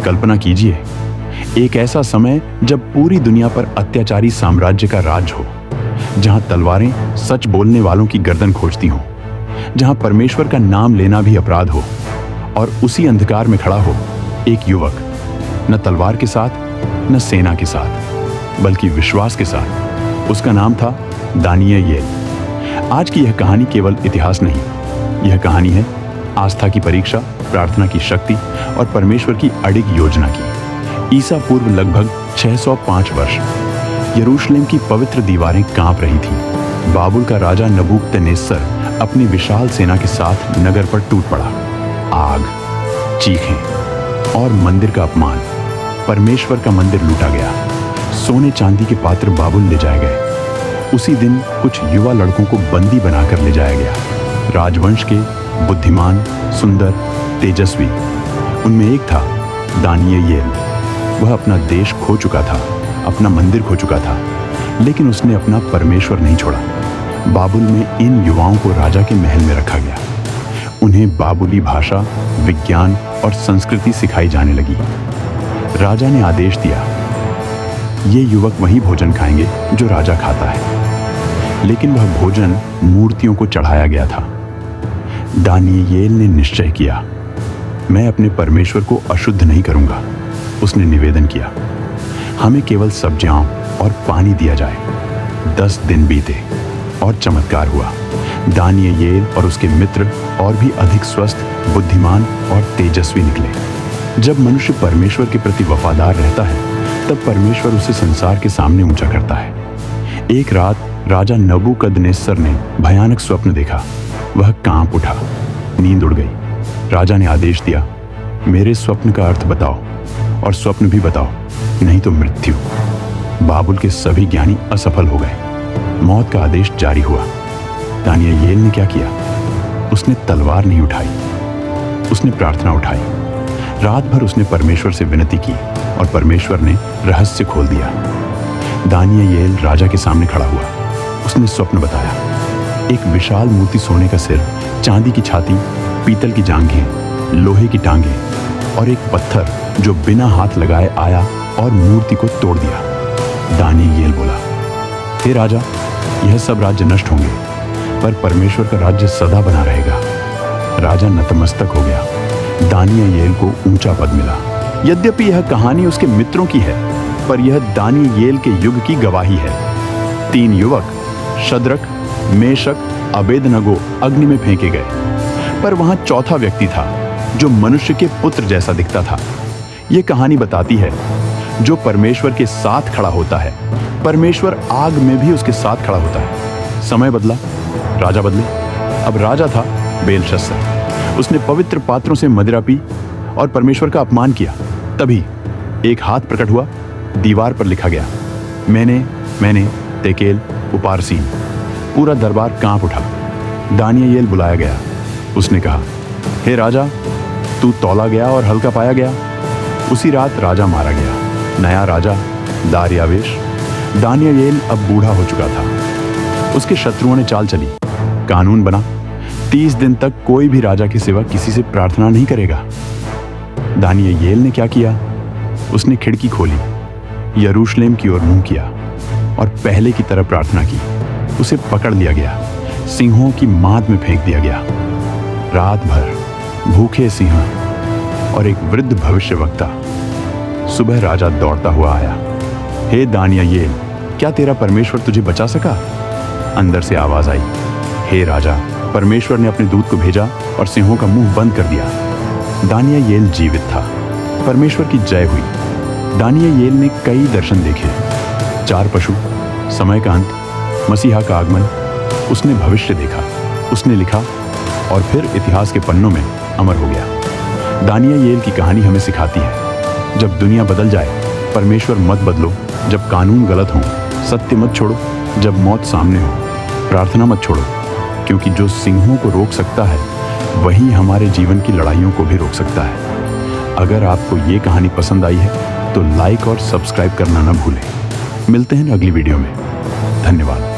कल्पना कीजिए, एक ऐसा समय जब पूरी दुनिया पर अत्याचारी साम्राज्य का राज हो, जहां तलवारें सच बोलने वालों की गर्दन खोजती हों, जहां परमेश्वर का नाम लेना भी अपराध हो, और उसी अंधकार में खड़ा हो एक युवक, न तलवार के साथ न सेना के साथ, बल्कि विश्वास के साथ। उसका नाम था दानियल येल। आज की यह कहानी केवल इतिहास नहीं, यह कहानी है आस्था की परीक्षा, प्रार्थना की शक्ति और परमेश्वर की अडिग योजना की। ईसा पूर्व लगभग 605 वर्ष यरूशलेम की पवित्र दीवारें कांप रही थीं। बाबुल का राजा नबूकदनेस्सर अपनी विशाल सेना के साथ नगर पर टूट पड़ा। आग, चीखें और मंदिर का अपमान। परमेश्वर का मंदिर लूटा गया। सोने चांदी के पात्र बाबुल ले जाए गए। उसी दिन कुछ युवा लड़कों को बंदी बनाकर ले जाया गया। राजवंश के बुद्धिमान, सुंदर, तेजस्वी। उनमें एक था दानियल येल। वह अपना देश खो चुका था, अपना मंदिर खो चुका था, लेकिन उसने अपना परमेश्वर नहीं छोड़ा। बाबुल में इन युवाओं को राजा के महल में रखा गया। उन्हें बाबुली भाषा, विज्ञान और संस्कृति सिखाई जाने लगी। राजा ने आदेश दिया, ये युवक वही भोजन खाएंगे जो राजा खाता है। लेकिन वह भोजन मूर्तियों को चढ़ाया गया था। दानियल ने निश्चय किया, मैं अपने परमेश्वर को अशुद्ध नहीं करूंगा। उसने निवेदन किया, हमें केवल सब्जियां और पानी दिया जाए। 10 दिन बीते और चमत्कार हुआ। दानियल और उसके मित्र और भी अधिक स्वस्थ, बुद्धिमान और तेजस्वी निकले। जब मनुष्य परमेश्वर के प्रति वफादार रहता है, तब परमेश्वर उसे संसार के सामने ऊंचा करता है। एक रात राजा नबूकदनेस्सर ने भयानक स्वप्न देखा। वह कांप उठा, नींद उड़ गई। राजा ने आदेश दिया, मेरे स्वप्न का अर्थ बताओ और स्वप्न भी बताओ, नहीं तो मृत्यु। बाबुल के सभी ज्ञानी असफल हो गए। मौत का आदेश जारी हुआ। दानियल ने क्या किया? उसने तलवार नहीं उठाई, उसने प्रार्थना उठाई। रात भर उसने परमेश्वर से विनती की और परमेश्वर ने रहस्य खोल दिया। दानियल राजा के सामने खड़ा हुआ। उसने स्वप्न बताया, एक विशाल मूर्ति, सोने का सिर, चांदी की छाती, पीतल की जांघें, लोहे की टांगें और एक पत्थर जो बिना हाथ लगाए आया और मूर्ति को तोड़ दिया। दानियल बोला, हे राजा, यह सब राज्य नष्ट होंगे, पर परमेश्वर का राज्य सदा बना रहेगा। राजा नतमस्तक हो गया। दानियल को ऊंचा पद मिला। यद्यपि यह कहानी उसके मित्रों की है, पर यह दानियल के युग की गवाही है। 3 युवक, शद्रक, मेशक, अबेदनगो, अग्नि में फेंके गए, पर वहां चौथा व्यक्ति था जो मनुष्य के पुत्र जैसा दिखता था। यह कहानी बताती है, जो परमेश्वर के साथ खड़ा होता है, परमेश्वर आग में भी उसके साथ खड़ा होता है। समय बदला, राजा बदले। अब राजा था बेलशस्सर। उसने पवित्र पात्रों से मदिरा पी और परमेश्वर का अपमान किया। तभी एक हाथ प्रकट हुआ। दीवार पर लिखा गया, मैंने तेकेल उपारसीन। पूरा दरबार कांप उठा। दानियल बुलाया गया। उसने कहा, हे राजा, तू तौला गया और हल्का पाया गया। उसी रात राजा मारा गया। नया राजा दारियावेश। दानियल अब बूढ़ा हो चुका था। उसके शत्रुओं ने चाल चली। कानून बना, 30 दिन तक कोई भी राजा के सिवा किसी से प्रार्थना नहीं करेगा। दानियल ने क्या किया? उसने खिड़की खोली, यरूशलेम की ओर मुंह किया और पहले की तरह प्रार्थना की। उसे पकड़ लिया गया, सिंहों की मांद में फेंक दिया गया। रात भर भूखे सिंह और एक वृद्ध भविष्यवक्ता। सुबह राजा दौड़ता हुआ आया। हे दानियल, क्या तेरा परमेश्वर तुझे बचा सका? अंदर से आवाज आई, हे राजा, परमेश्वर ने अपने दूत को भेजा और सिंहों का मुंह बंद कर दिया। दानियल जीवित था। परमेश्वर की जय हुई। दानियल ने कई दर्शन देखे। 4 पशु, समय का अंत, मसीहा का आगमन। उसने भविष्य देखा, उसने लिखा और फिर इतिहास के पन्नों में अमर हो गया। दानियल की कहानी हमें सिखाती है, जब दुनिया बदल जाए, परमेश्वर मत बदलो। जब कानून गलत हो, सत्य मत छोड़ो। जब मौत सामने हो, प्रार्थना मत छोड़ो, क्योंकि जो सिंहों को रोक सकता है, वही हमारे जीवन की लड़ाइयों को भी रोक सकता है। अगर आपको ये कहानी पसंद आई है, तो लाइक और सब्सक्राइब करना ना भूलें। मिलते हैं अगली वीडियो में। धन्यवाद।